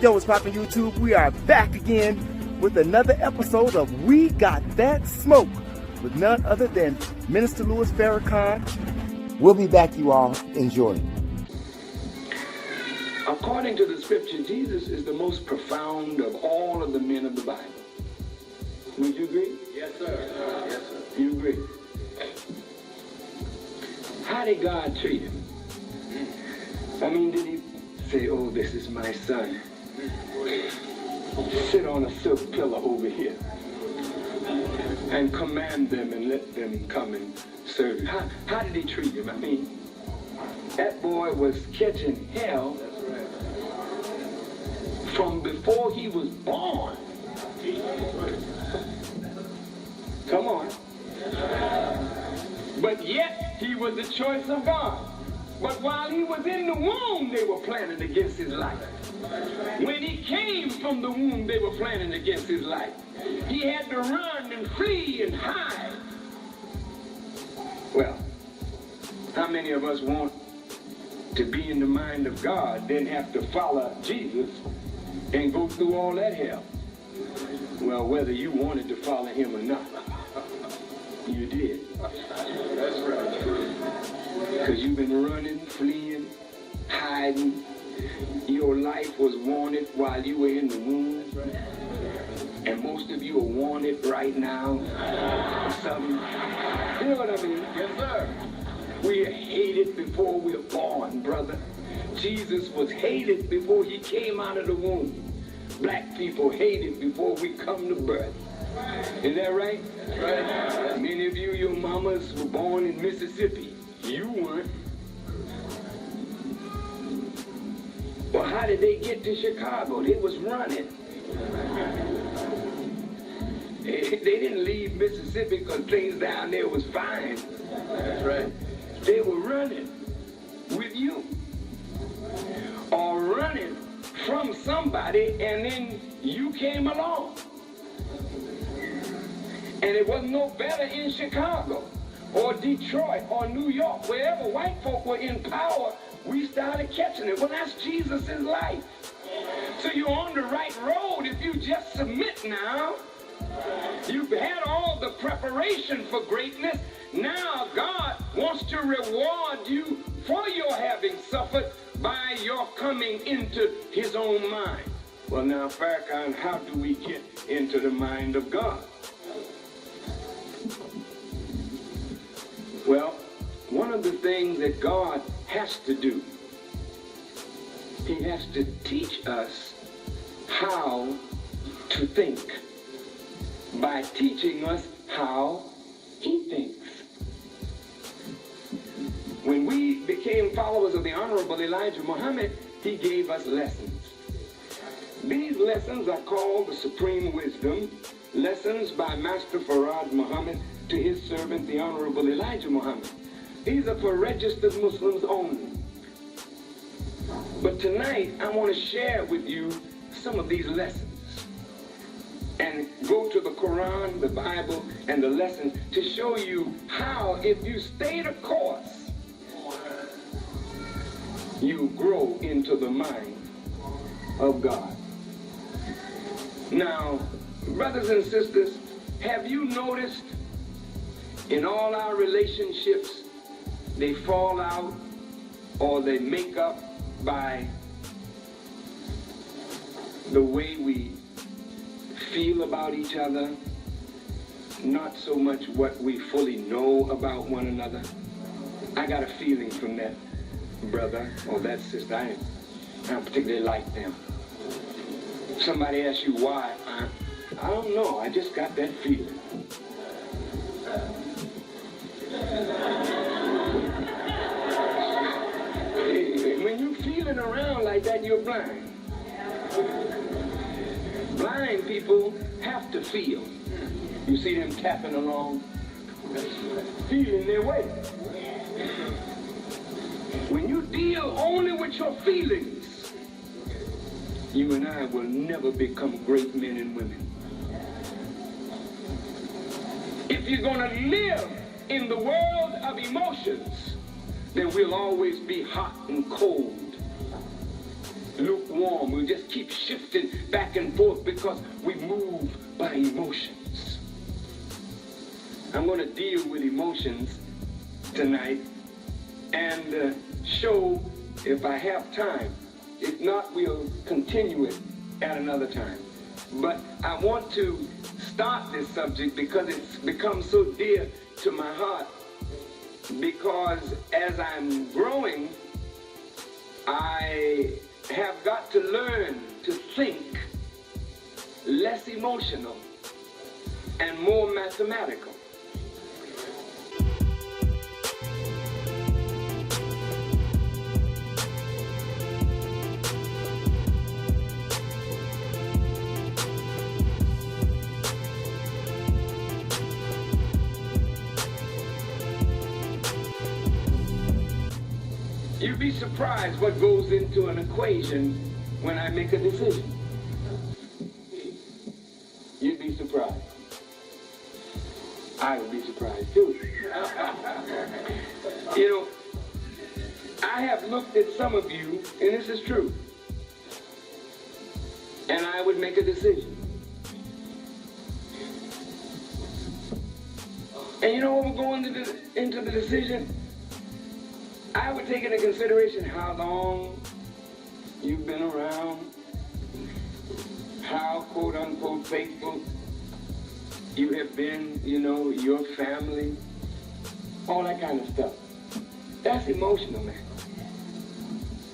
Yo, what's poppin' YouTube? We are back again with another episode of We Got That Smoke with none other than Minister Louis Farrakhan. We'll be back, you all. Enjoy. According to the scripture, Jesus is the most profound of all of the men of the Bible. Would you agree? Yes, sir. Yes, sir. You agree? How did God treat him? I mean, did he say, oh, this is my son? Sit on a silk pillow over here and command them and let them come and serve you. How did he treat him? I mean, that boy was catching hell from before he was born. Come on. But yet, he was the choice of God. But while he was in the womb, they were planning against his life. When he came from the womb, they were planning against his life. He had to run and flee and hide. Well, how many of us want to be in the mind of God, then have to follow Jesus and go through all that hell? Well, whether you wanted to follow him or not, you did. That's right. Because you've been running, fleeing, hiding. Your life was wanted while you were in the womb. And most of you are wanted right now. Something. You know what I mean? Yes, sir. We are hated before we were born, brother. Jesus was hated before he came out of the womb. Black people hated before we come to birth. Is that right? Right. Many of you, your mamas were born in Mississippi. You weren't. Well, how did they get to Chicago? They was running. They didn't leave Mississippi because things down there was fine. That's right. They were running with you. Or running from somebody and then you came along. And it was no better in Chicago or Detroit or New York. Wherever white folk were in power, we started catching it. Well, that's Jesus' life. So you're on the right road if you just submit now. You've had all the preparation for greatness. Now God wants to reward you for your having suffered by your coming into his own mind. Well, now, Farrakhan, how do we get into the mind of God? Well, one of the things that God has to do, he has to teach us how to think by teaching us how he thinks. When we became followers of the Honorable Elijah Muhammad, he gave us lessons. These lessons are called the Supreme Wisdom, lessons by Master Farad Muhammad to his servant, the Honorable Elijah Muhammad. These are for registered Muslims only. But tonight, I want to share with you some of these lessons and go to the Quran, the Bible, and the lessons to show you how, if you stay the course, you grow into the mind of God. Now, brothers and sisters, have you noticed in all our relationships, they fall out or they make up by the way we feel about each other, not so much what we fully know about one another? I got a feeling from that brother or that sister. I don't particularly like them. Somebody asks you why, I don't know, I just got that feeling. When you feeling around like that, you're blind. Blind people have to feel. You see them tapping along, feeling their way. When you deal only with your feelings, you and I will never become great men and women. If you're going to live in the world of emotions, then we'll always be hot and cold, lukewarm. lukewarm. We'll just keep shifting back and forth because we move by emotions. I'm going to deal with emotions tonight and show if I have time. If not, we'll continue it at another time. But I want to start this subject because it's become so dear to my heart. Because as I'm growing, I have got to learn to think less emotional and more mathematical. You'd be surprised what goes into an equation when I make a decision. You'd be surprised. I would be surprised too. You know, I have looked at some of you, and this is true, and I would make a decision. And you know what we're going into the decision? I would take into consideration how long you've been around, how quote unquote faithful you have been, you know, your family, all that kind of stuff. That's emotional, man.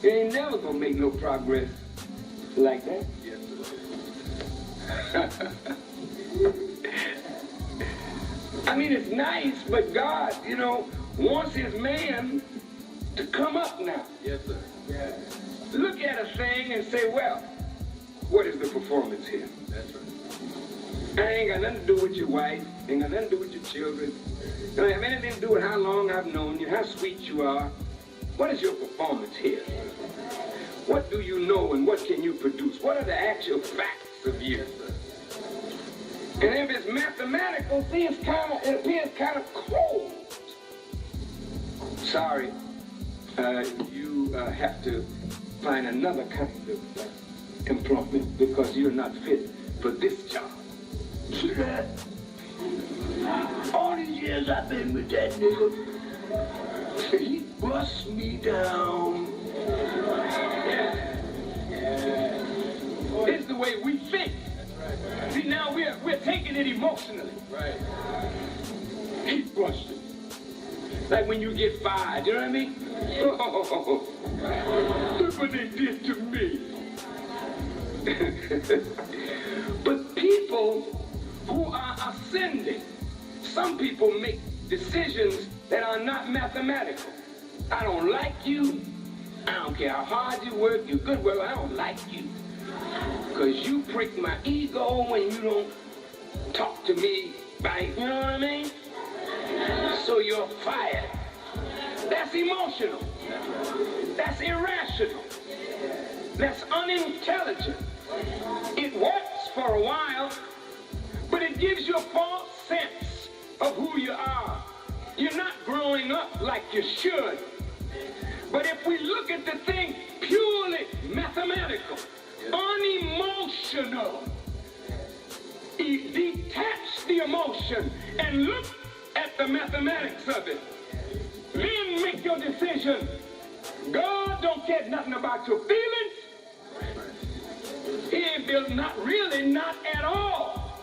You ain't never gonna make no progress like that. I mean, it's nice, but God, you know, wants his man to come up now. Yes, sir. Yeah. Look at a thing and say, well, what is the performance here? That's right. I ain't got nothing to do with your wife, ain't got nothing to do with your children. It don't have anything to do with how long I've known you, how sweet you are. What is your performance here? What do you know and what can you produce? What are the actual facts of you? And if it's mathematical, see, it appears kind of cold. Sorry. You have to find another kind of employment because you're not fit for this job. See that? All these years I've been with that nigga, he busts me down. It's the way we think. See, now we're taking it emotionally. Right. He busted. Like when you get fired, you know what I mean? Oh, look what they did to me. But people who are ascending, some people make decisions that are not mathematical. I don't like you. I don't care how hard you work, you're good work, I don't like you. Because you prick my ego when you don't talk to me right, you know what I mean? So you're fired. That's emotional. That's irrational. That's unintelligent. It works for a while, but it gives you a false sense of who you are. You're not growing up like you should. But if we look at the thing purely mathematical, unemotional, detach the emotion and look at the mathematics of it. Then make your decision. God don't care nothing about your feelings. He ain't built not at all.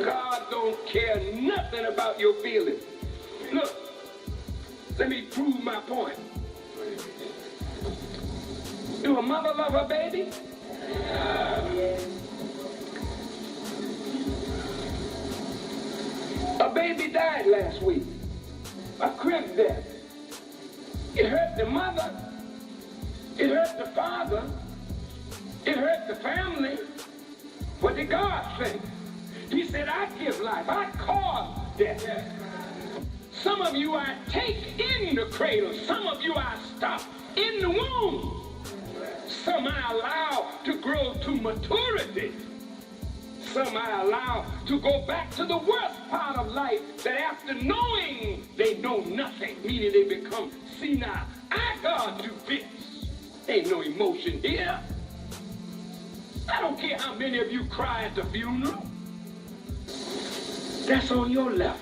God don't care nothing about your feelings. Look, let me prove my point. Do a mother love her baby? A baby died last week. A crib death. It hurt the mother. It hurt the father. It hurt the family. What did God think? He said, I give life. I cause death. Some of you I take in the cradle. Some of you I stop in the womb. Some I allow to grow to maturity. Some I allow to go back to the worst part of life, that after knowing they know nothing, meaning they become senile. I, God, do this. Ain't no emotion here. I don't care how many of you cry at the funeral. That's on your level.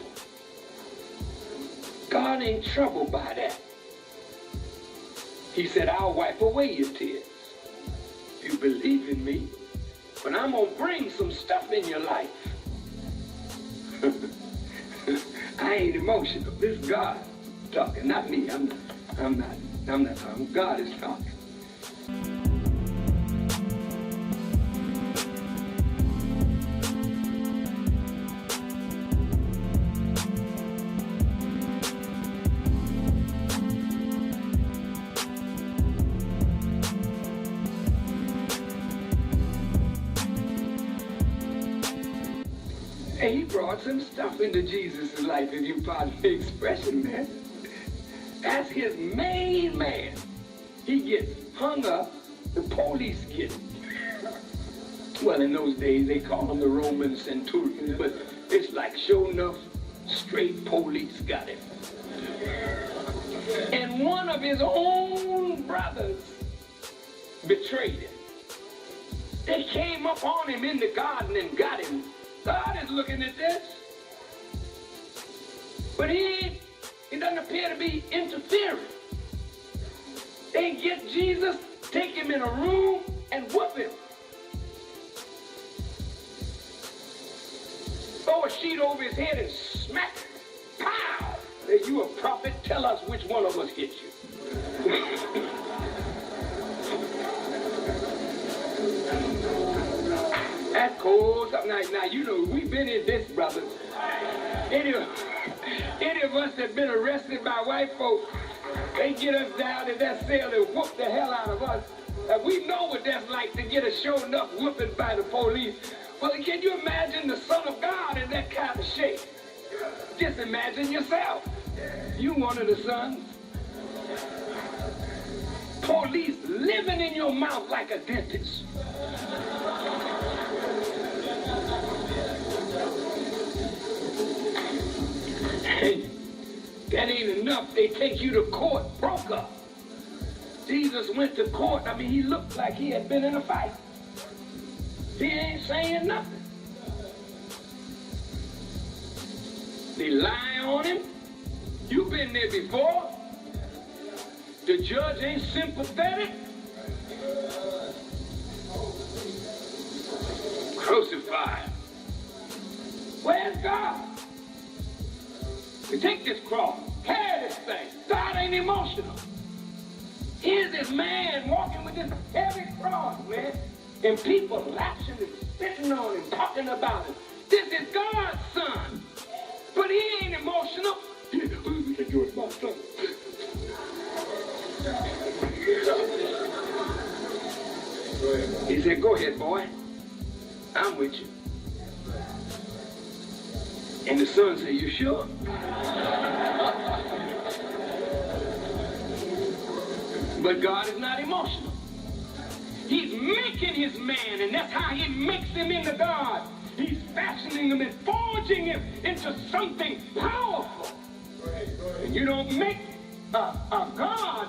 God ain't troubled by that. He said, I'll wipe away your tears. You believe in me, but I'm gonna bring some stuff in your life. I ain't emotional. This is God talking, not me. I'm not talking. God is talking. He brought some stuff into Jesus' life, if you pardon the expression, man. That's his main man. He gets hung up, the police get him. Well, in those days, they call them the Roman centurions, but it's like, sure enough, straight police got him. And one of his own brothers betrayed him. They came up on him in the garden and got him. God is looking at this. But he doesn't appear to be interfering. They get Jesus, take him in a room, and whoop him. Throw a sheet over his head and smack him. Pow! Are you a prophet? Tell us which one of us hit you. That's cold. Now, you know, we've been in this, brothers. Any of us that been arrested by white folks, they get us down in that cell and whoop the hell out of us. We know what that's like to get a show enough whooping by the police. Well, can you imagine the Son of God in that kind of shape? Just imagine yourself. You one of the sons. Police living in your mouth like a dentist. That ain't enough. They take you to court, broke up. Jesus went to court. I mean, he looked like he had been in a fight. He ain't saying nothing. They lie on him. You've been there before. The judge ain't sympathetic. Crucify him. Where's God? We take this cross, carry this thing. God ain't emotional. Here's this man walking with this heavy cross, man, and people latching and spitting on him, talking about him. This is God's son, but he ain't emotional. My son. He said, go ahead, boy. I'm with you. And the son said, you sure? But God is not emotional. He's making his man, and that's how he makes him into God. He's fashioning him and forging him into something powerful. And you don't make a God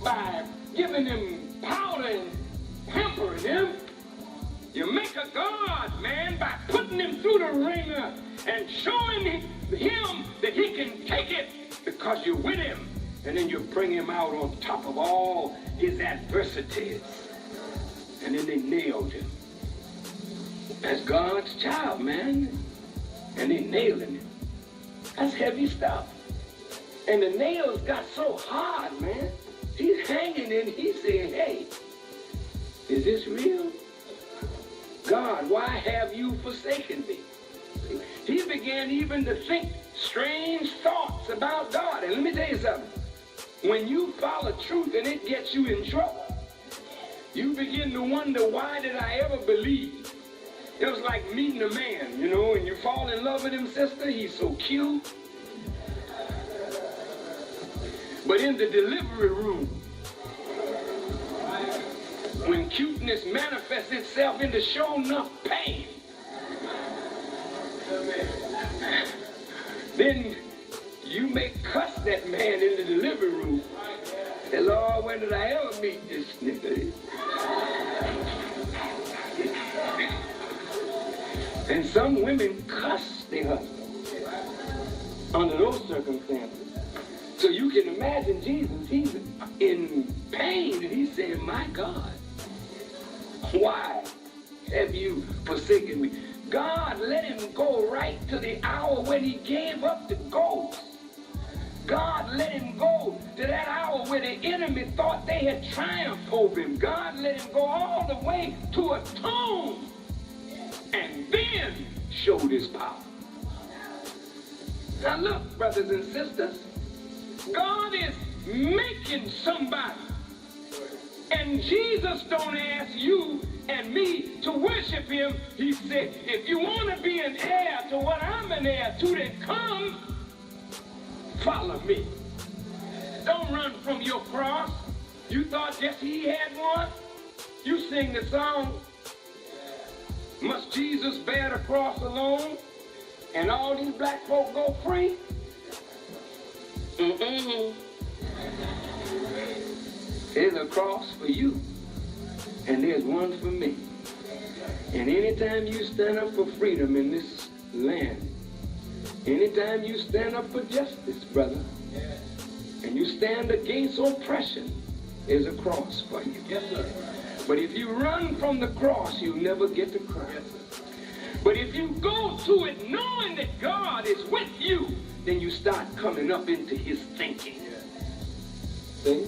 by giving him powder and pampering him. You make a God, man, by putting him through the ringer and showing him that he can take it because you're with him. And then you bring him out on top of all his adversities. And then they nailed him. That's God's child, man. And they nailed him. That's heavy stuff. And the nails got so hard, man. He's hanging and he's saying, hey, is this real? God, why have you forsaken me? He began even to think strange thoughts about God. And let me tell you something. When you follow truth and it gets you in trouble, you begin to wonder, why did I ever believe? It was like meeting a man, you know, and you fall in love with him, sister. He's so cute. But in the delivery room, when cuteness manifests itself into show enough pain, then you may cuss that man in the delivery room Say, Lord, when did I ever meet this nigga? And some women cuss their husband under those circumstances. So you can imagine Jesus, he's in pain, and he's saying, my God, why have you forsaken me? God let him go right to the hour when he gave up the ghost. God let him go to that hour where the enemy thought they had triumphed over him. God let him go all the way to a tomb and then showed his power. Now look, brothers and sisters, God is making somebody. And Jesus don't ask you and me to worship him. He said, if you want to be an heir to what I'm an heir to, then come, follow me. Don't run from your cross. You thought just he had one? You sing the song, must Jesus bear the cross alone and all these black folk go free? There's a cross for you, and there's one for me. And anytime you stand up for freedom in this land, anytime you stand up for justice, brother, and you stand against oppression, there's a cross for you. Yes, sir. But if you run from the cross, you'll never get the cross. Yes, sir. But if you go to it knowing that God is with you, then you start coming up into his thinking. Yes. See?